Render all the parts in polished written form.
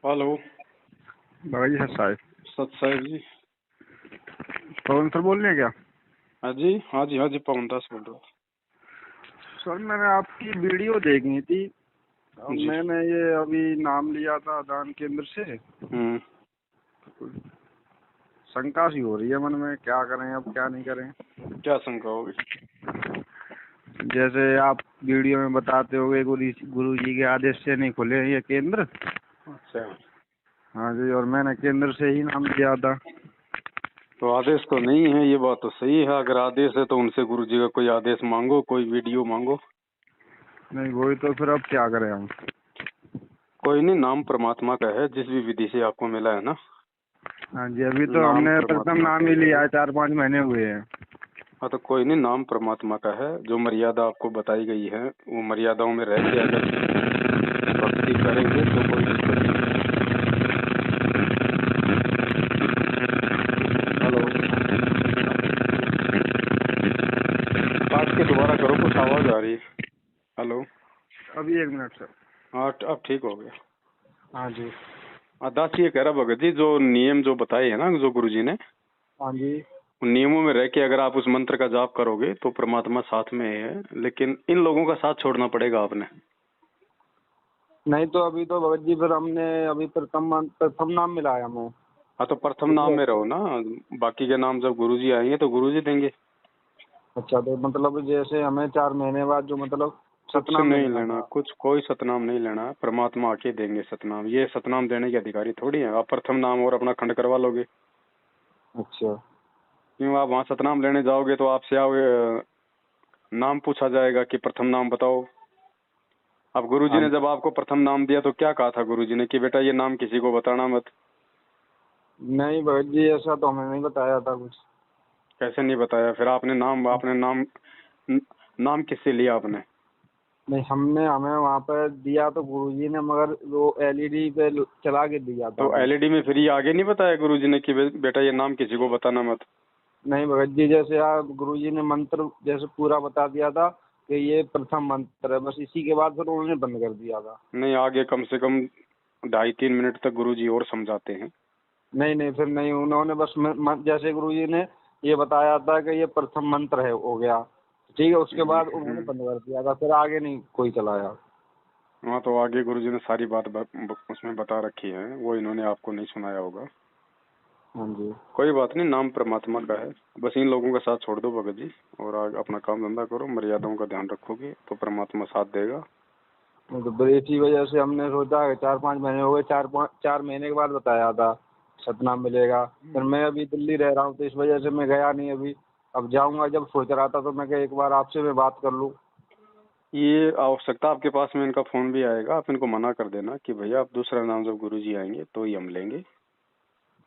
Hello. भाई sir साहब। सत साहब जी। पवन सर बोल रहे हैं क्या? हाँ जी, हाँ जी, हाँ जी, पवन दास बोल रहा सर मैंने आपकी वीडियो देखी थी। अब हूँ जी। मैंने ये अभी नाम लिया था दान केंद्र से। शंका सी हो रही है मन में, क्या करें अब क्या नहीं करें। क्या शंका होगी? जैसे आप वीडियो में बताते होगे गुरु जी के आदेश से नहीं खुले हैं ये केंद्र। अच्छा, हाँ जी, और मैंने केंद्र से ही नाम लिया था। तो आदेश तो नहीं है, ये बात तो सही है। अगर आदेश है तो उनसे गुरु जी का कोई आदेश मांगो, कोई वीडियो मांगो। नहीं वही तो, फिर अब क्या करें हम। कोई नहीं, नाम परमात्मा का है, जिस भी विधि से आपको मिला है ना। हाँ जी, अभी तो नाम हमने प्रथम परमात्मा नाम का ही लिया है। है, 4-5 महीने हुए हैं। हाँ, तो कोई नहीं, नाम परमात्मा का है। जो मर्यादा आपको बताई गई है वो मर्यादाओं में रह के अगर भक्ति करेंगे तो कोई दिक्कत नहीं है। हेलो, काट के दोबारा करो, कुछ आवाज आ रही है। हेलो। अभी 1 मिनट सर। हाँ, अब ठीक हो गया। हाँ जी। दास ये कह रहा भगत जी, जो नियम जो बताए हैं ना जो गुरुजी ने, हाँ जी। उन नियमों में रह के अगर आप उस मंत्र का जाप करोगे तो परमात्मा साथ में है। लेकिन इन लोगों का साथ छोड़ना पड़ेगा आपने। नहीं तो अभी तो भगत जी फिर हमने अभी प्रथम नाम मिलाया मैं। हाँ, तो प्रथम ठीक नाम है। में रहो ना। बाकी के नाम जब गुरुजी आएंगे तो गुरुजी देंगे। अच्छा, तो मतलब जैसे हमें 4 महीने बाद जो मतलब कुछ सतनाम नहीं मिलना लेना, था। कुछ कोई सतनाम नहीं लेना। परमात्मा आके देंगे सतनाम। ये सतनाम देने के अधिकारी थोड़ी है। आप प्रथम नाम और अपना खंड करवा लोगे। अच्छा। क्यों? आप वहाँ सतनाम लेने जाओगे तो आपसे नाम पूछा जाएगा कि प्रथम नाम बताओ। अब गुरुजी हाँ। ने जब आपको प्रथम नाम दिया तो क्या कहा था गुरुजी ने कि बेटा ये नाम किसी को बताना मत। नहीं भगत जी, ऐसा तो हमें नहीं बताया था कुछ। कैसे नहीं बताया? फिर आपने नाम किससे लिया आपने? नहीं, हमें वहाँ पर दिया तो गुरुजी ने, मगर वो एलईडी पे चला के दिया था तो हमें। एलईडी में फिर ये आगे नहीं बताया गुरुजी ने कि बेटा ये नाम किसी को बताना मत? नहीं भगत जी, जैसे आप गुरुजी ने मंत्र जैसे पूरा बता दिया था कि ये प्रथम मंत्र है, बस इसी के बाद फिर उन्होंने बंद कर दिया था। नहीं, आगे कम से कम 2.5-3 मिनट तक गुरुजी और समझाते हैं। नहीं नहीं, फिर नहीं, उन्होंने बस जैसे गुरुजी ने ये बताया था कि ये प्रथम मंत्र है, हो गया ठीक है, उसके बाद उन्होंने बंद कर दिया था, फिर आगे नहीं कोई चलाया। हाँ, तो आगे गुरुजी ने सारी बात उसमें बता रखी है, वो इन्होंने आपको नहीं सुनाया होगा। हाँ जी। कोई बात नहीं, नाम परमात्मा का है। बस इन लोगों का साथ छोड़ दो भगत जी, और आगे अपना काम धंधा करो। मर्यादाओं का ध्यान रखोगे तो परमात्मा साथ देगा। तो फिर इसी वजह से हमने सोचा कि 4-5 महीने हो गए, 4 महीने के बाद बताया था सतनाम मिलेगा। फिर मैं अभी दिल्ली रह रहा हूँ तो इस वजह से मैं गया नहीं अभी। अब जाऊंगा, जब सोच रहा था तो मैं कहा एक बार आपसे मैं बात कर लूँ। ये आवश्यकता आपके पास में इनका फोन भी आएगा। आप इनको मना कर देना कि भैया आप दूसरा नाम जब गुरुजी आएंगे तो ही हम लेंगे।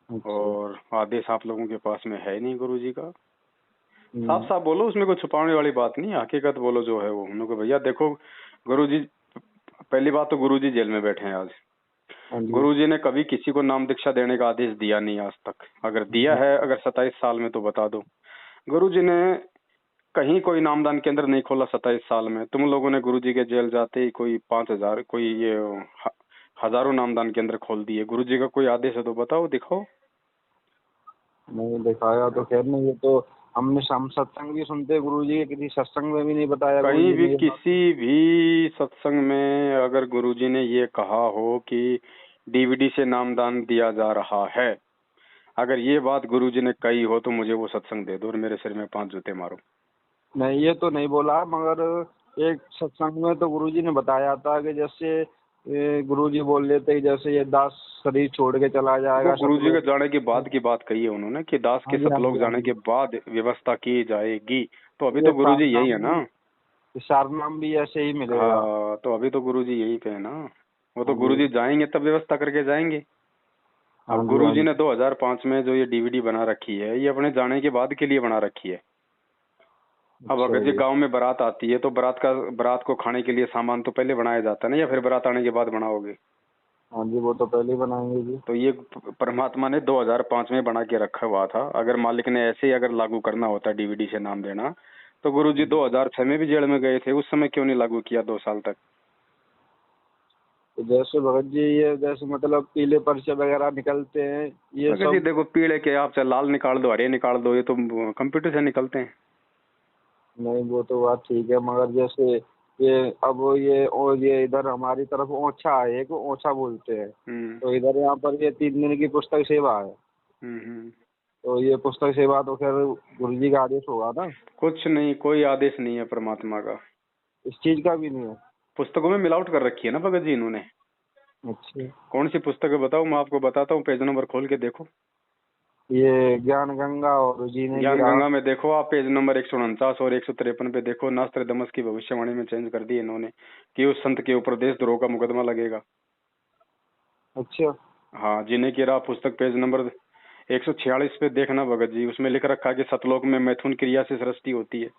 अच्छा। और आदेश आप लोगों के पास में है नहीं गुरुजी का। साफ हम्म। साफ बोलो, उसमें कोई छुपाने वाली बात नहीं है। हकीकत बोलो जो है वो। उन्होंने भैया देखो, गुरुजी, पहली बात तो गुरुजी जेल में बैठे हैं आज। हाँ जी। गुरुजी ने कभी किसी को नाम दीक्षा देने का आदेश दिया नहीं आज तक। अगर दिया है, अगर 27 साल में, तो बता दो। गुरुजी ने कहीं कोई नामदान केंद्र नहीं खोला 27 साल में। तुम लोगों ने गुरुजी के जेल जाते ही कोई 5,000, कोई ये हजारों नामदान केंद्र खोल दिए। गुरुजी का कोई आदेश है तो बताओ, दिखाओ। नहीं दिखाया तो खैर नहीं, ये तो हमने सत्संग भी सुनते गुरुजी के, किसी सत्संग में भी नहीं बताया कहीं गुरुजी भी ने ये बात। किसी भी सत्संग में अगर गुरुजी ने ये कहा हो कि डीवीडी से नामदान दिया जा रहा है, अगर ये बात गुरुजी ने कही हो तो मुझे वो सत्संग दे दो और मेरे सिर में 5 जूते मारो। नहीं, ये तो नहीं बोला, मगर एक सत्संग में तो गुरुजी ने बताया था कि जैसे गुरुजी बोल रहे थे कि जैसे ये दास शरीर छोड़ के चला वो जाएगा गुरुजी के सतलोक। जाने के बाद की बात कही है उन्होंने कि दास हाँ के जी, हाँ सतलोक जी, हाँ जाने जी। के बाद व्यवस्था की जाएगी। तो अभी ये तो गुरुजी यही है ना। सारनाम भी ऐसे ही मिलेगा। हाँ, तो अभी तो गुरुजी यही पे है ना। वो तो हाँ जी। गुरुजी जाएंगे तब व्यवस्था करके जाएंगे। हाँ अब जी। हाँ गुरुजी जी। ने 2005 में जो ये डीवीडी बना रखी है, ये अपने जाने के बाद के लिए बना रखी है। अब अच्छा अगर जी जी। गांव में बारात आती है तो बारात को खाने के लिए सामान तो पहले बनाया जाता है ना, या फिर बारात आने के बाद बनाओगे? हाँ जी, वो तो पहले ही बनाएंगे जी। तो ये परमात्मा ने 2005 में बना के रखा हुआ था। अगर मालिक ने ऐसे ही अगर लागू करना होता डीवीडी से नाम देना, तो गुरुजी 2006 में भी जेल में गए थे। उस समय क्यों नहीं लागू किया 2 साल तक? तो जैसे भगत जी ये जैसे मतलब पीले पर्चे वगैरह निकलते हैं ये भगत जी सब। देखो, पीले के आप चाहे लाल निकाल दो, हरे निकाल दो, ये तो कंप्यूटर से निकलते हैं। नहीं वो तो बात ठीक है, मगर जैसे ये अब ये और ये इधर हमारी तरफ ओछा है, एक ओछा बोलते हैं। हम्म तो इधर यहाँ पर ये 3 दिन की पुस्तक सेवा है। हम्म। तो ये पुस्तक सेवा तो खैर गुरु जी का आदेश होगा ना। कुछ नहीं, कोई आदेश नहीं है परमात्मा का। इस चीज का भी नहीं है। पुस्तकों में मिलावट कर रखी है ना भगत जी इन्होंने। अच्छा। कौन सी पुस्तक है बताओ, मैं आपको बताता हूँ, पेज नंबर खोल के देखो। ये ज्ञान गंगा और जीने की ज्ञान राह। गंगा में देखो आप, पेज नंबर 149 और 153 पे देखो, नास्त्रदमस की भविष्यवाणी में चेंज कर दी इन्होंने कि उस संत के ऊपर देशद्रोह का मुकदमा लगेगा। अच्छा। हाँ, जीने की राह पुस्तक पेज नंबर 146 पे देखना भगत जी, उसमें लिख रखा है कि सतलोक में मैथुन क्रिया से सृष्टि होती है।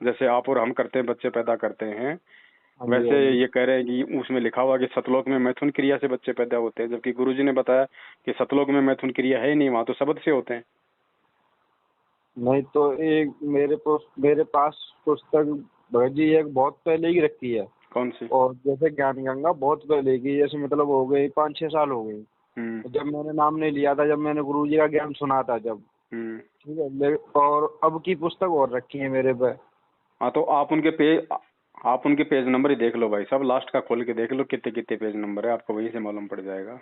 जैसे आप और हम करते हैं, बच्चे पैदा करते हैं, हाँ जी हाँ वैसे जी। ये कह रहे हैं कि उसमें लिखा हुआ कि सतलोक में मैथुन क्रिया से बच्चे पैदा होते हैं, जबकि गुरुजी ने बताया कि सतलोक में मैथुन क्रिया है ही नहीं, वहां तो शब्द से होते हैं। नहीं तो एक मेरे पास पुस्तक भगत जी एक बहुत पहले की रखी है। कौन सी? और जैसे ज्ञान गंगा बहुत पहले की, जैसे मतलब हो गई 5-6 साल हो गई। हम्म तो जब मैंने नाम नहीं लिया था, जब मैंने गुरु जी का ज्ञान सुना था जब। हम्म। ठीक है और अब की पुस्तक और रखी है मेरे पे। हाँ तो आप उनके पेज नंबर ही देख लो भाई साहब, लास्ट का खोल के देख लो कितने कितने पेज नंबर है, आपको वहीं से मालूम पड़ जाएगा।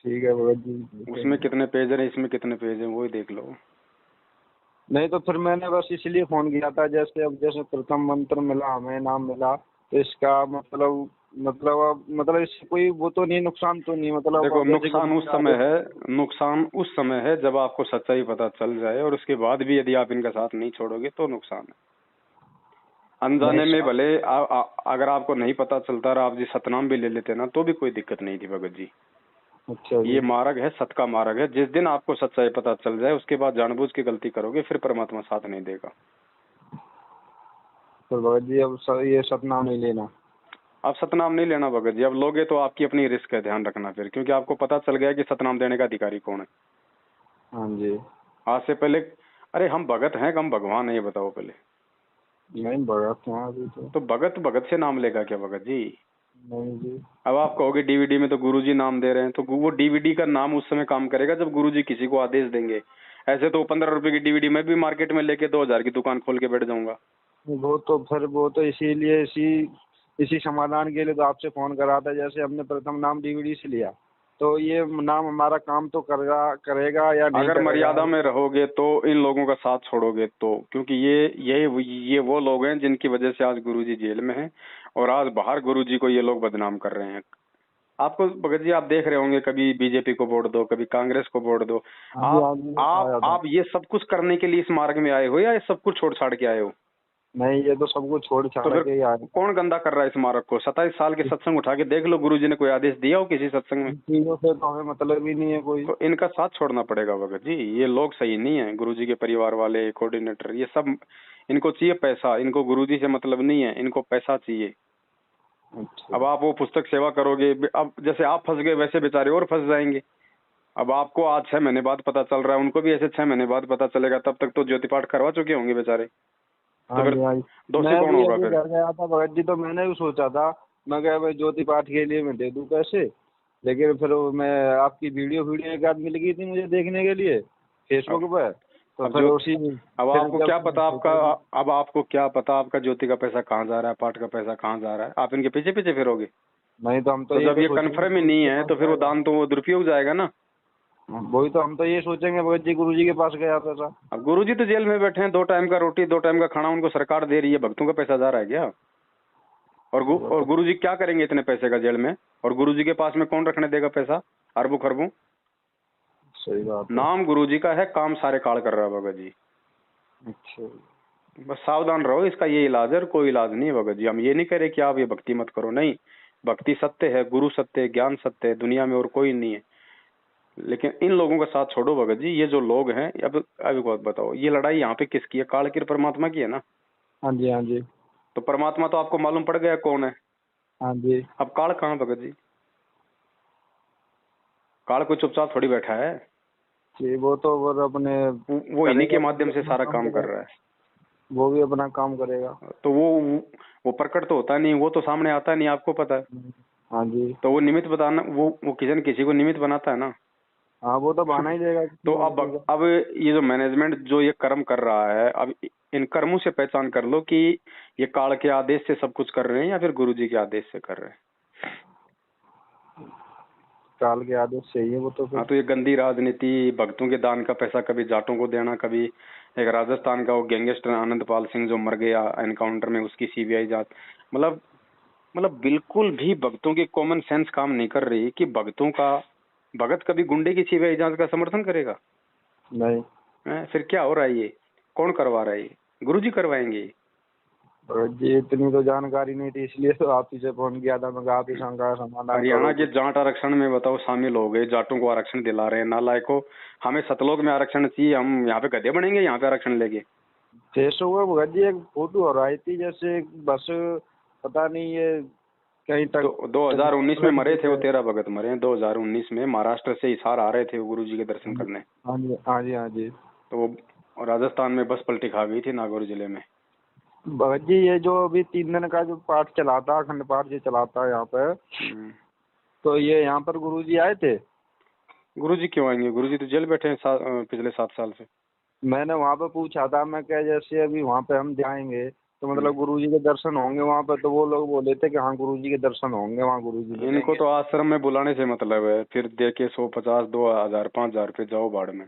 ठीक है भगत जी उसमें देखेंगे। कितने पेज है, इसमें कितने पेज है, वो ही देख लो। नहीं तो फिर मैंने बस इसलिए फोन किया था, जैसे अब जैसे प्रथम मंत्र मिला हमें, नाम मिला, तो इसका मतलब इससे कोई वो तो नहीं, नुकसान तो नहीं, मतलब देखो, अब जैसे गुरु जी का आदेश। नुकसान उस समय है जब आपको सच्चाई पता चल जाए, और उसके बाद भी यदि आप इनका साथ नहीं छोड़ोगे तो नुकसान है। नहीं अनजाने में साहब। भले अगर आपको नहीं पता चलता और आप जी सतनाम भी ले लेते ना तो भी कोई दिक्कत नहीं थी भगत जी। अच्छा जी। ये मार्ग है, सत का मार्ग है। जिस दिन आपको सच्चाई पता चल जाए उसके बाद जानबूझ के गलती करोगे, फिर परमात्मा साथ नहीं देगा। तो भगत जी अब ये सतनाम नहीं लेना। आप सतनाम नहीं लेना भगत जी, अब लोगे तो आपकी अपनी रिस्क है, ध्यान रखना फिर, क्योंकि आपको पता चल गया कि सतनाम देने का अधिकारी कौन है। हाँ जी। आज से पहले, अरे हम भगत हैं हम भगवान है, ये बताओ पहले। नहीं भगत हूँ अभी तो भगत भगत से नाम लेगा क्या भगत जी? नहीं जी। अब आप कहोगे डीवीडी में तो गुरुजी नाम दे रहे हैं, तो वो डीवीडी का नाम उस समय काम करेगा जब गुरुजी किसी को आदेश देंगे। ऐसे तो 15 रुपए की डीवीडी मैं भी मार्केट में लेके 2000 की दुकान खोल के बैठ जाऊंगा। वो तो इसीलिए इसी समाधान के लिए तो आपसे फोन करा था। जैसे हमने प्रथम नाम डीवीडी से लिया, तो ये नाम हमारा काम तो करेगा या नहीं अगर करेगा। मर्यादा में रहोगे तो इन लोगों का साथ छोड़ोगे तो, क्योंकि ये वो लोग हैं जिनकी वजह से आज गुरुजी जेल में हैं, और आज बाहर गुरुजी को ये लोग बदनाम कर रहे हैं। आपको भगत जी, आप देख रहे होंगे, कभी बीजेपी को वोट दो, कभी कांग्रेस को वोट दो। हाँ जी हाँ जी, ये तो आया था। आप ये सब कुछ करने के लिए इस मार्ग में आए हो या ये सब कुछ छोड़ छाड़ के आए हो? नहीं ये तो सब कुछ छोड़ तो छाड़ फिर के ही आए। कौन गंदा कर रहा है इस मार्ग को? 27 साल के सत्संग उठा के देख लो, गुरुजी ने कोई आदेश दिया हो किसी सत्संग में? इन चीजों से तो हमें मतलब ही नहीं है कोई। तो इनका साथ छोड़ना पड़ेगा भगत जी, ये लोग सही नहीं है। गुरुजी के परिवार वाले, कोऑर्डिनेटर, ये सब, इनको चाहिए पैसा, इनको गुरुजी से मतलब नहीं है, इनको पैसा चाहिए। अच्छा। अब आप वो पुस्तक सेवा करोगे, अब जैसे आप फंस गए वैसे बेचारे और फंस जाएंगे। अब आपको आज 6 महीने बाद पता चल रहा है, उनको भी ऐसे 6 महीने बाद पता चलेगा, तब तक तो ज्योति पाठ करवा चुके होंगे बेचारे। तो हाँ फिर जी हाँ जी। दोषी मैं कौन भी होगा अभी फिर? घर गया था भगत जी, तो मैंने भी सोचा था, मैं क्या भाई ज्योति पाठ के लिए मैं दे दूं पैसे। लेकिन फिर मैं आपकी वीडियो एक आध मिल गई थी मुझे देखने के लिए फेसबुक अब पर। तो अब फिर जो उसी अब फिर आपको जब क्या पता आपका, सोचा कि अब आपको क्या पता आपका ज्योति का पैसा कहाँ जा रहा है, पाठ का पैसा कहाँ जा रहा है? आप इनके पीछे पीछे फिरोगे। नहीं तो हम तो तो ये जब तो ये सोचेंगे कन्फर्म ही गुरु जी नहीं के है पास तो फिर वो जाएगा। दान तो वो दुरुपयोग जाएगा ना। वही तो हम तो ये सोचेंगे भगत जी गुरु जी के पास गया पैसा। अब गुरुजी तो जेल में बैठे हैं, 2 टाइम का रोटी 2 टाइम का खाना उनको सरकार दे रही है, भक्तों का पैसा जा रहा है क्या? वो और तो गुरुजी क्या करेंगे इतने पैसे का जेल में? और गुरुजी के पास में कौन रखने देगा पैसा अरबों खरबों? सही बात है। नाम गुरुजी का है, काम सारे काल कर रहा है भगत जी। अच्छा। बस सावधान रहो, इसका ये इलाज है और कोई इलाज नहीं है भगत जी। हम ये नहीं कह रहे कि आप ये भक्ति मत करो, नहीं, भक्ति सत्य है, गुरु सत्य है, ज्ञान सत्य है, दुनिया में और कोई नहीं है। लेकिन इन लोगों का साथ छोड़ो भगत जी। ये जो लोग हैं, अब एक बात बताओ, ये लड़ाई यहाँ पे किसकी है? काल की और परमात्मा की है ना। हाँ जी हाँ जी। तो परमात्मा तो आपको मालूम पड़ गया कौन है। हाँ जी। अब काल कहाँ भगत जी? काल कोई चुपचाप थोड़ी बैठा है, वो तो वो अपने वो इन्हीं के करेगा, माध्यम जो से अपना सारा काम काम कर करेगा। रहा है। वो भी अपना काम करेगा। तो वो प्रकट तो होता नहीं, वो तो सामने आता नहीं, आपको पता है। हाँ जी। तो वो निमित्त बताना, वो किसी न किसी को निमित्त बनाता है ना। हाँ वो तो बहाना ही देगा किसी तो ना किसी को। अब ये जो मैनेजमेंट जो ये कर्म कर रहा है, अब इन कर्मों से पहचान कर लो कि ये काल के आदेश से सब कुछ कर रहे हैं या फिर गुरुजी के आदेश से कर रहे हैं। काल के आदेश चाहिए वो तो हाँ, फिर। तो ये गंदी राजनीति, भक्तों के दान का पैसा कभी जाटों को देना, कभी एक राजस्थान का वो गैंगस्टर आनंदपाल सिंह जो मर गया एनकाउंटर में, उसकी सीबीआई जांच। मतलब बिल्कुल भी भक्तों की कॉमन सेंस काम नहीं कर रही कि भगत कभी गुंडे की सीबीआई जांच का समर्थन करेगा? नहीं। फिर क्या हो रहा है? ये कौन करवा रहा है? ये गुरुजी करवाएंगे। और जी इतनी तो जानकारी नहीं थी, इसलिए तो आप ही से फोन किया था। मैं कहा आप ही का समाधान हरियाणा करो के कुछ। जाट आरक्षण में बताओ शामिल हो गए, जाटों को आरक्षण दिला रहे हैं नालायकों। हमें सतलोक में आरक्षण चाहिए, हम यहाँ पे गधे बनेंगे यहाँ पे आरक्षण लेके? फेस हुआ भगत जी, एक फोटो हो रही थी जैसे बस, पता नहीं ये कहीं तो तक 2019 में पलट मरे गई थे वो है। 13 भगत मरे हैं 2019 में, महाराष्ट्र से हिसार आ रहे थे वो गुरु जी के दर्शन करने। हाँ जी हाँ जी हाँ जी। तो वो राजस्थान में बस पलटी खा गई थी नागौर जिले में। भगत जी ये जो अभी 3 दिन का जो पाठ चलाता, अखंड पाठ जो चलाता है यहाँ पे, हम्म। तो ये यहाँ पर गुरुजी आए थे। गुरुजी क्यों आएंगे? गुरुजी तो जेल बैठे हैं पिछले 7 साल से। मैंने वहाँ पे पूछा था, मैं क्या जैसे अभी वहाँ पे हम जाएंगे तो मतलब गुरुजी के दर्शन होंगे वहाँ पे? तो वो लोग बोले थे कि हाँ गुरुजी के दर्शन होंगे, वहाँ गुरुजी इनको मिलेंगे। तो आश्रम में बुलाने से मतलब है, फिर देके 150 2,000 5,000 रुपये जाओ बाढ़ में।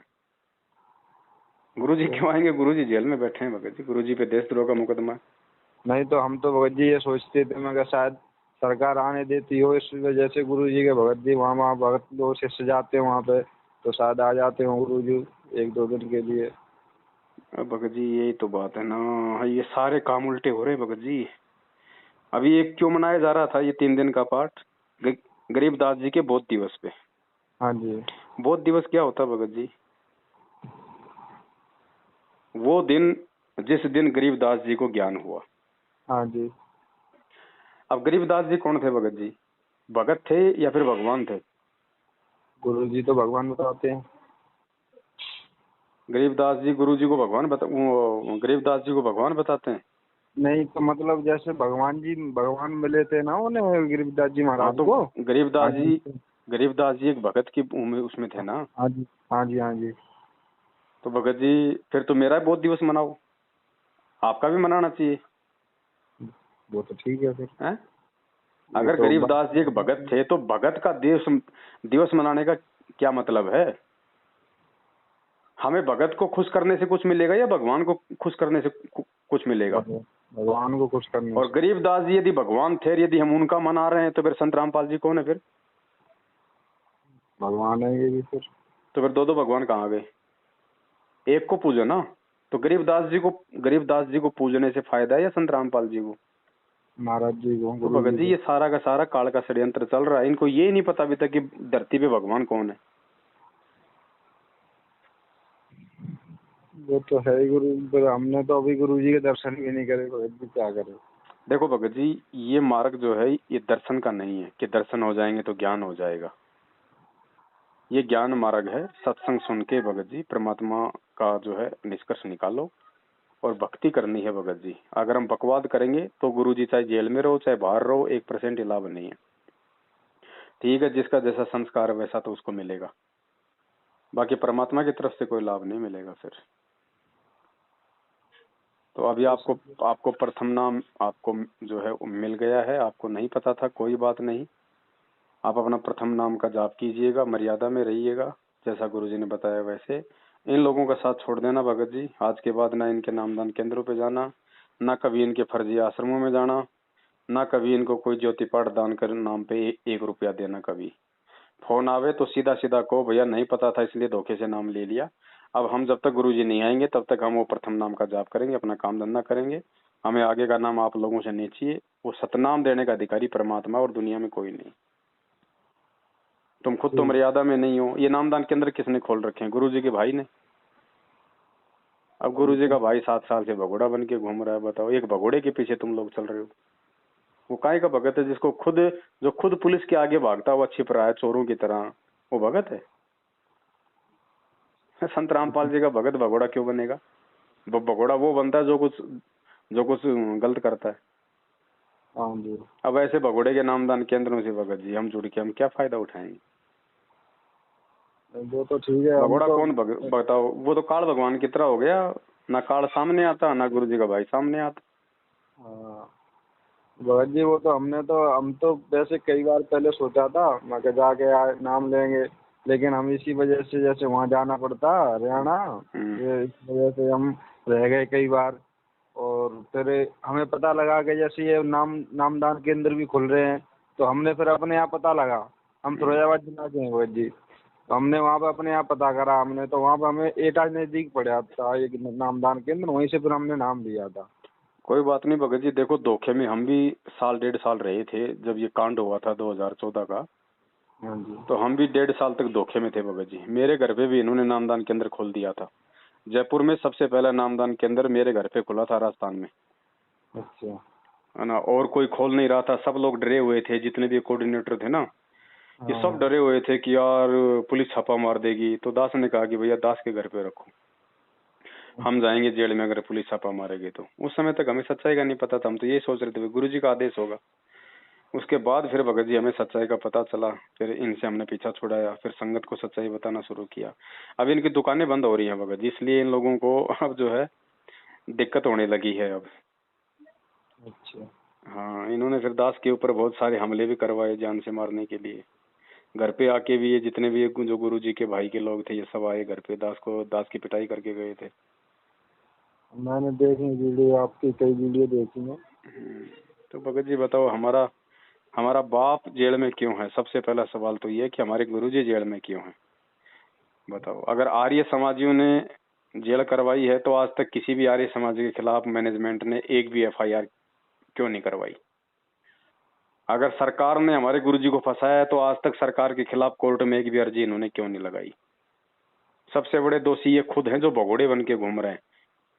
गुरुजी क्यों आएंगे? गुरुजी जेल में बैठे हैं भगत जी, गुरुजी पे देशद्रोह का मुकदमा है। नहीं तो हम तो भगत जी ये सोचते थे, मैं शायद सरकार आने देती हो, इस वजह से गुरुजी के भगत जी वहाँ वहाँ भगत लोग शिष्य जाते हैं वहाँ पे, तो शायद आ जाते हो गुरुजी 1-2 दिन के लिए। अब भगत जी यही तो बात है ना, ये सारे काम उल्टे हो रहे हैं भगत जी। अभी एक क्यों मनाया जा रहा था ये 3 दिन का पाठ? ग- गरीबदास जी के बोध दिवस पे। हाँ जी। बोध दिवस क्या होता है भगत जी? वो दिन जिस दिन गरीबदास जी को ज्ञान हुआ। हाँ जी। अब गरीबदास जी कौन थे भगत जी? भगत थे या फिर भगवान थे? गुरुजी तो भगवान बताते हैं। गरीबदास जी गुरु जी को गरीबदास जी को भगवान बताते हैं? नहीं तो मतलब जैसे भगवान जी, भगवान मिले थे ना उन्हें गिरिदास जी हाँ, महाराज तो को। हाँ गरीबदास जी। जी गरीबदास जी एक भगत की उसमें थे ना। हाँ जी हाँ जी हाँ जी। तो भगत जी फिर तो मेरा बोध दिवस मनाओ, आपका भी मनाना चाहिए। वो तो ठीक है फिर। हैं? ये अगर तो गरीबदास जी एक भगत थे तो भगत का दिवस मनाने का क्या मतलब है? हमें भगत को खुश करने से कुछ मिलेगा या भगवान को खुश करने से कुछ मिलेगा? भगवान को खुश करने और से। गरीबदास जी यदि भगवान थे, यदि हम उनका मना रहे हैं, तो फिर संत रामपाल जी कौन है फिर? भगवान है ये भी फिर। तो फिर दो भगवान कहाँ गए? एक को पूजो ना। तो गरीबदास जी को पूजने से फायदा है या संत रामपाल जी को? महाराज जी को, तो गुरु भगत जी जी को। ये सारा का सारा काल का षड्यंत्र चल रहा है। इनको ये नहीं पता अभी तक कि धरती पे भगवान कौन है। वो तो है ही गुरु, पर हमने तो अभी गुरु जी के दर्शन भी नहीं करे, तो भी क्या करे। देखो भगत जी, ये मार्ग जो है ये दर्शन का नहीं है कि दर्शन हो जाएंगे तो ज्ञान हो जाएगा। ये ज्ञान मार्ग है। सत्संग सुन के भगत जी परमात्मा का जो है निष्कर्ष निकालो और भक्ति करनी है भगत जी। अगर हम बकवाद करेंगे तो गुरु जी चाहे जेल में रहो चाहे बाहर रहो 1% ही लाभ नहीं है। ठीक है, जिसका जैसा संस्कार है वैसा तो उसको मिलेगा, बाकी परमात्मा की तरफ से कोई लाभ नहीं मिलेगा फिर। तो अभी आपको प्रथम नाम आपको जो है वो मिल गया है, आपको नहीं पता था, कोई बात नहीं। आप अपना प्रथम नाम का जाप कीजिएगा, मर्यादा में रहिएगा, जैसा गुरुजी ने बताया वैसे। इन लोगों का साथ छोड़ देना भगत जी। आज के बाद ना इनके नामदान केंद्रों पे जाना, ना कभी इनके फर्जी आश्रमों में जाना, ना कभी इनको कोई ज्योति पाठ दान कर नाम पे 1 रुपया देना। कभी फोन आवे तो सीधा सीधा कहो भैया नहीं पता था इसलिए धोखे से नाम ले लिया। अब हम जब तक गुरुजी नहीं आएंगे तब तक हम वो प्रथम नाम का जाप करेंगे, अपना काम धंधा करेंगे। हमें आगे का नाम आप लोगों से नहीं चाहिए। वो सतनाम देने का अधिकारी परमात्मा और दुनिया में कोई नहीं। तुम खुद तो मर्यादा में नहीं हो। ये नामदान केंद्र किसने खोल रखे हैं? गुरुजी के भाई ने। अब गुरुजी का भाई 7 साल से भगोड़ा बन के घूम रहा है। बताओ, एक भगोड़े के पीछे तुम लोग चल रहे हो। वो काय का भगत है जिसको जो खुद पुलिस के आगे भागता हुआ छिप रहा है चोरों की तरह? वो भगत है? संत रामपाल जी का भगत भगोड़ा क्यों बनेगा? वो भगोड़ा वो बनता है जो कुछ गलत करता है। हाँ जी। अब ऐसे भगोड़े के नामदान केंद्रों से भगत जी हम जुड़ के हम क्या फायदा उठाएंगे? वो तो ठीक है, हम भगोड़ा तो कौन बताओ? वो तो काल भगवान की तरह हो गया, ना काल सामने आता ना गुरु जी का भाई सामने आता। हाँ भगत जी, वो तो हम तो वैसे कई बार पहले सोचा था मैं कि जाके नाम लेंगे, लेकिन हम इसी वजह से जैसे वहाँ जाना पड़ता हरियाणा, ये इस वजह से हम रह गए कई बार। और फिर हमें पता लगा कि जैसे ये नामदान केंद्र भी खुल रहे हैं, तो हमने फिर अपने यहाँ पता लगा, हम फिरोजाबाद जिला के हैं भगत जी, तो हमने वहाँ पे अपने यहाँ पता करा हमने, तो वहाँ पे हमें एटा नज़दीक पड़ा था एक नामदान केंद्र, वहीं से फिर हमने नाम लिया था। कोई बात नहीं भगत जी, देखो धोखे में हम भी साल 1.5 साल रहे थे जब ये कांड हुआ था 2014 का। हाँ जी। तो हम भी 1.5 साल तक धोखे में थे भगत जी। मेरे घर पे भी इन्होंने नामदान केंद्र खोल दिया था। जयपुर में सबसे पहला नामदान केंद्र मेरे घर पे खुला था, राजस्थान में, अच्छा। है ना। और कोई खोल नहीं रहा था, सब लोग डरे हुए थे, जितने भी कोऑर्डिनेटर थे ना, ये सब हाँ। डरे हुए थे कि यार पुलिस छापा मार देगी। तो दास ने कहा कि भैया दास के घर पे रखो, हम जाएंगे जेल में अगर पुलिस छापा मारेगी तो। उस समय तक हमें सच्चाई का नहीं पता था, हम तो ये सोच रहे थे गुरु जी का आदेश होगा। उसके बाद फिर भगत जी हमें सच्चाई का पता चला, फिर इनसे हमने पीछा छुड़ाया, फिर संगत को सच्चाई बताना शुरू किया। अब इनकी दुकानें बंद हो रही हैं भगत जी, इसलिए इन लोगों को अब जो है दिक्कत होने लगी है अब। अच्छा। हाँ, इन्होंने फिर दास के ऊपर बहुत सारे हमले भी करवाए जान से मारने के लिए। घर पे आके भी ये जितने भी जो गुरु जी के भाई के लोग थे ये सब आए घर पे, दास की पिटाई करके गए थे। मैंने देखी वीडियो, आपकी कई वीडियो देखी मैं। तो भगत जी बताओ, हमारा हमारा बाप जेल में क्यों है? सबसे पहला सवाल तो ये कि हमारे गुरुजी जेल में क्यों हैं? बताओ। अगर आर्य समाजियों ने जेल करवाई है तो आज तक किसी भी आर्य समाज के खिलाफ मैनेजमेंट ने एक भी एफआईआर क्यों नहीं करवाई? अगर सरकार ने हमारे गुरुजी को फंसाया है तो आज तक सरकार के खिलाफ कोर्ट में एक भी अर्जी इन्होंने क्यों नहीं लगाई? सबसे बड़े दोषी ये खुद हैं जो भगोड़े बन के घूम रहे हैं।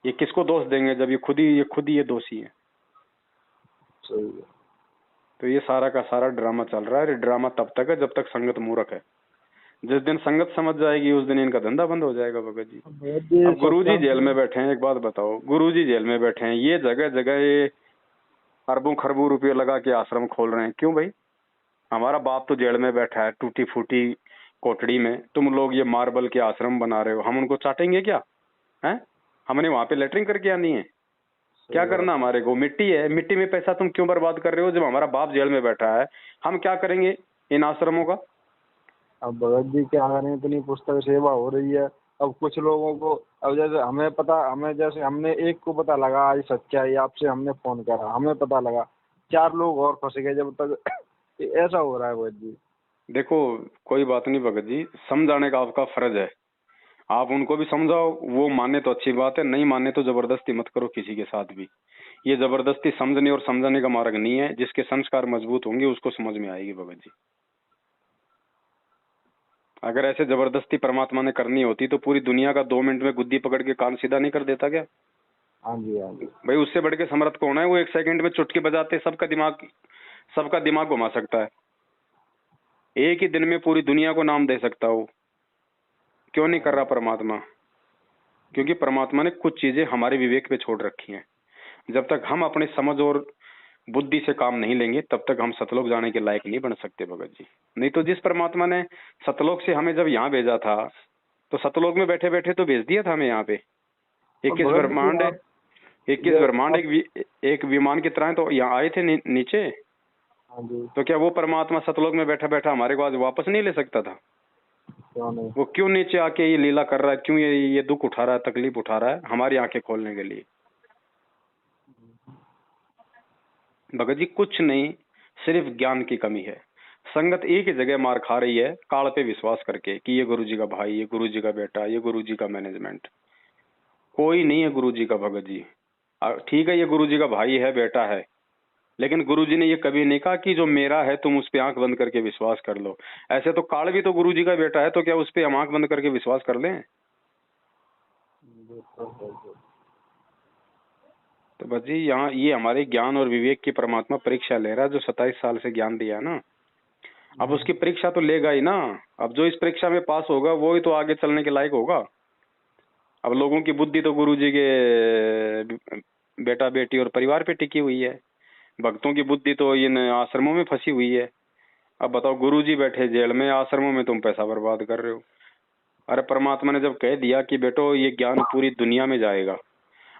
ये किसको दोष देंगे जब ये खुद ही ये दोषी है? सही है। तो ये सारा का सारा ड्रामा चल रहा है। ये ड्रामा तब तक है जब तक संगत मूर्ख है। जिस दिन संगत समझ जाएगी उस दिन इनका धंधा बंद हो जाएगा भगत जी। भगत जी अब गुरुजी सत्संग जेल में बैठे हैं, एक बात बताओ, गुरुजी जेल में बैठे हैं, ये जगह जगह ये अरबों खरबों रुपये लगा के आश्रम खोल रहे हैं, क्यों भाई? हमारा बाप तो जेल में बैठा है टूटी फूटी कोठड़ी में, तुम लोग ये मार्बल के आश्रम बना रहे हो, हम उनको चाटेंगे क्या? हैं? हमने वहां पे लेटरिंग करके आनी है? क्या करना हमारे को? मिट्टी है, मिट्टी में पैसा तुम क्यों बर्बाद कर रहे हो? जब हमारा बाप जेल में बैठा है हम क्या करेंगे इन आश्रमों का? अब भगत जी क्या करें, इतनी पुस्तक सेवा हो रही है। अब कुछ लोगों को, अब जैसे हमें जैसे हमने एक को पता लगा आज सच्चाई, आपसे हमने फोन करा, हमें पता लगा, 4 लोग और फंस गए जब तक ऐसा हो रहा है भगत जी। देखो, कोई बात नहीं भगत जी, समझाने का आपका फर्ज है, आप उनको भी समझाओ, वो माने तो अच्छी बात है, नहीं माने तो जबरदस्ती मत करो किसी के साथ भी। ये जबरदस्ती समझने और समझाने का मार्ग नहीं है। जिसके संस्कार मजबूत होंगे उसको समझ में आएगी भगत जी। अगर ऐसे जबरदस्ती परमात्मा ने करनी होती तो पूरी दुनिया का 2 मिनट में गुद्दी पकड़ के कान सीधा नहीं कर देता क्या? हाँ जी, हाँ जी। भाई उससे बढ़ के समर्थ कौन है? वो 1 सेकंड में चुटकी बजाते सबका दिमाग घुमा सकता है। एक ही दिन में पूरी दुनिया को नाम दे सकता हो। क्यों नहीं कर रहा परमात्मा? क्योंकि परमात्मा ने कुछ चीजें हमारे विवेक पे छोड़ रखी हैं। जब तक हम अपने समझ और बुद्धि से काम नहीं लेंगे तब तक हम सतलोक जाने के लायक नहीं बन सकते भगत जी। नहीं तो जिस परमात्मा ने सतलोक से हमें जब यहाँ भेजा था तो सतलोक में बैठे बैठे तो भेज दिया था हमें यहाँ पे। 21 भगत जी ब्रह्मांड, 21 ब्रह्मांड एक विमान की तरह तो यहाँ आए थे नीचे। हाँ जी। तो क्या वो परमात्मा सतलोक में बैठा बैठा हमारे को आज वापस नहीं ले सकता था? क्यों नहीं? वो क्यों नीचे आके ये लीला कर रहा है? क्यों ये दुख उठा रहा है, तकलीफ उठा रहा है हमारी आंखें खोलने के लिए? भगत जी कुछ नहीं, सिर्फ ज्ञान की कमी है। संगत एक ही जगह मार खा रही है, काल पे विश्वास करके कि ये गुरु जी का भाई, ये गुरु जी का बेटा, ये गुरु जी का मैनेजमेंट। कोई नहीं है गुरु जी का भगत जी। ठीक है ये गुरु जी का भाई है, बेटा है, लेकिन गुरु जी ने ये कभी नहीं कहा कि जो मेरा है तुम उस पे आंख बंद करके विश्वास कर लो। ऐसे तो काल भी तो गुरु जी का बेटा है, तो क्या उस पे हम आंख बंद करके विश्वास कर लें? तो बस जी यहाँ ये हमारे ज्ञान और विवेक की परमात्मा परीक्षा ले रहा है, जो 27 साल से ज्ञान दिया ना। अब उसकी परीक्षा तो लेगा ही ना। अब जो इस परीक्षा में पास होगा वो ही तो आगे चलने के लायक होगा। अब लोगों की बुद्धि तो गुरुजी के बेटा बेटी और परिवार पे टिकी हुई है, भक्तों की बुद्धि तो इन आश्रमों में फंसी हुई है। अब बताओ, गुरुजी बैठे जेल में, आश्रमों में तुम पैसा बर्बाद कर रहे हो। अरे परमात्मा ने जब कह दिया कि बेटो ये ज्ञान पूरी दुनिया में जाएगा,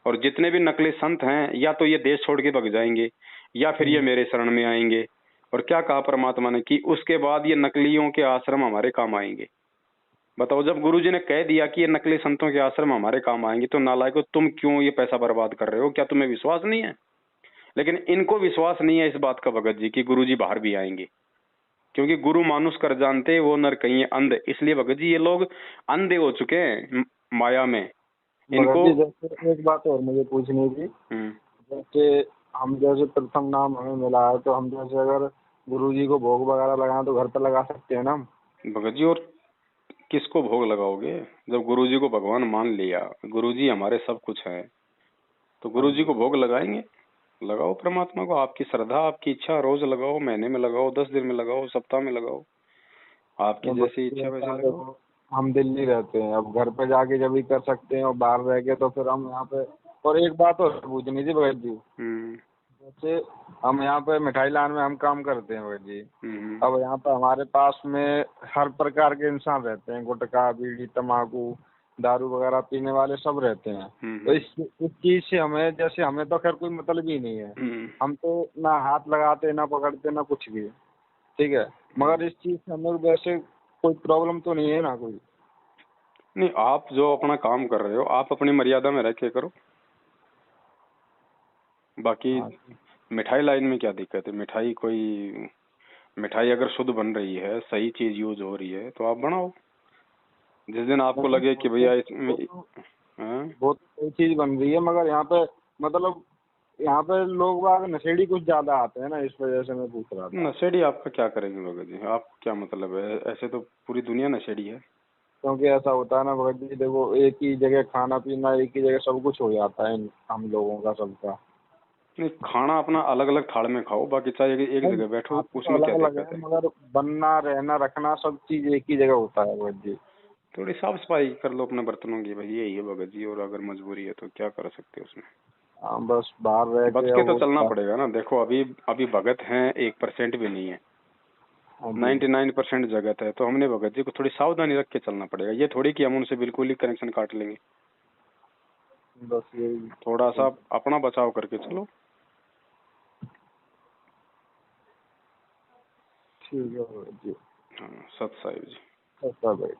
और जितने भी नकली संत हैं या तो ये देश छोड़ के भग जाएंगे या फिर ये मेरे शरण में आएंगे। और क्या कहा परमात्मा ने कि उसके बाद ये नकलियों के आश्रम हमारे काम आएंगे। बताओ, जब गुरुजी ने कह दिया कि ये नकली संतों के आश्रम हमारे काम आएंगे, तो नालायकों तुम क्यों ये पैसा बर्बाद कर रहे हो? क्या तुम्हें विश्वास नहीं है? लेकिन इनको विश्वास नहीं है इस बात का भगत जी कि गुरुजी बाहर भी आएंगे, क्योंकि गुरु मानुष कर जानते वो नर कहीं अंध। इसलिए भगत जी ये लोग अंधे हो चुके हैं माया में। इनको जैसे एक बात और मुझे पूछनी थी, जैसे हम जैसे प्रथम नाम हमें मिला है, तो हम जैसे अगर गुरुजी को भोग वगैरह लगाएं तो घर पर लगा सकते हैं ना हम? भगत जी, और किसको भोग लगाओगे? जब गुरुजी को भगवान मान लिया, गुरुजी हमारे सब कुछ है, तो गुरुजी को भोग लगाएंगे। लगाओ परमात्मा को, आपकी श्रद्धा, आपकी इच्छा, रोज लगाओ, महीने में लगाओ, 10 दिन में लगाओ, सप्ताह में लगाओ, आपकी जैसी इच्छा वैसे लगाओ। हम दिल्ली रहते हैं, अब घर पे जाके जब भी कर सकते हैं, और बाहर रह के तो फिर हम यहाँ पे। और एक बात और पूछनी थी भगत जी, जैसे हम यहाँ पे मिठाई लान में हम काम करते हैं भगत जी। अब यहाँ पे हमारे पास में हर प्रकार के इंसान रहते हैं, गुटखा, बीड़ी, तम्बाकू, दारू वगैरह पीने वाले सब रहते हैं। तो इस चीज से हमें, जैसे हमें तो खैर कोई मतलब ही नहीं है, हम तो ना हाथ लगाते ना पकड़ते ना कुछ भी, ठीक है, मगर इस चीज से हमें वैसे कोई प्रॉब्लम तो नहीं है ना कोई? नहीं, आप जो अपना काम कर रहे हो आप अपनी मर्यादा में रह के करो। बाकी मिठाई लाइन में क्या दिक्कत है? मिठाई अगर शुद्ध बन रही है, सही चीज यूज हो रही है, तो आप बनाओ। जिस दिन आपको लगे कि भैया इसमें बहुत सही चीज बन रही है, मगर यहाँ पे मतलब यहाँ पे लोग बाग नशेड़ी कुछ ज्यादा आते हैं ना, इस वजह से मैं पूछ रहा था। नशेड़ी आपका क्या करेंगे भगत जी? आप क्या मतलब है? ऐसे तो पूरी दुनिया नशेड़ी है। क्योंकि ऐसा होता है ना भगत जी, देखो एक ही जगह खाना पीना, एक ही जगह सब कुछ हो जाता है हम लोगों का सबका। नहीं, खाना अपना अलग अलग थाल में खाओ, बाकी चाहे एक जगह बैठो, उसमें अलग क्या अलग दिक्कत है, है? मगर बनना रहना रखना सब चीज एक ही जगह होता है भगत जी। थोड़ी साफ सफाई कर लो अपने बर्तनों की, भाई यही है भगत जी। और अगर मजबूरी है तो क्या कर सकते हो उसमें? हाँ, बस बाहर रह बच के के अब तो चलना पड़ेगा ना। देखो, अभी अभी भगत हैं 1% भी नहीं है, 99% जगत है। तो हमने भगत जी को थोड़ी सावधानी रख के चलना पड़ेगा। ये थोड़ी कि हम उनसे बिल्कुल ही कनेक्शन काट लेंगे। बस यही। थोड़ा सा अपना बचाव करके चलो। ठीक है भगत जी। हाँ, सत साहिब जी। अच्छा भाई।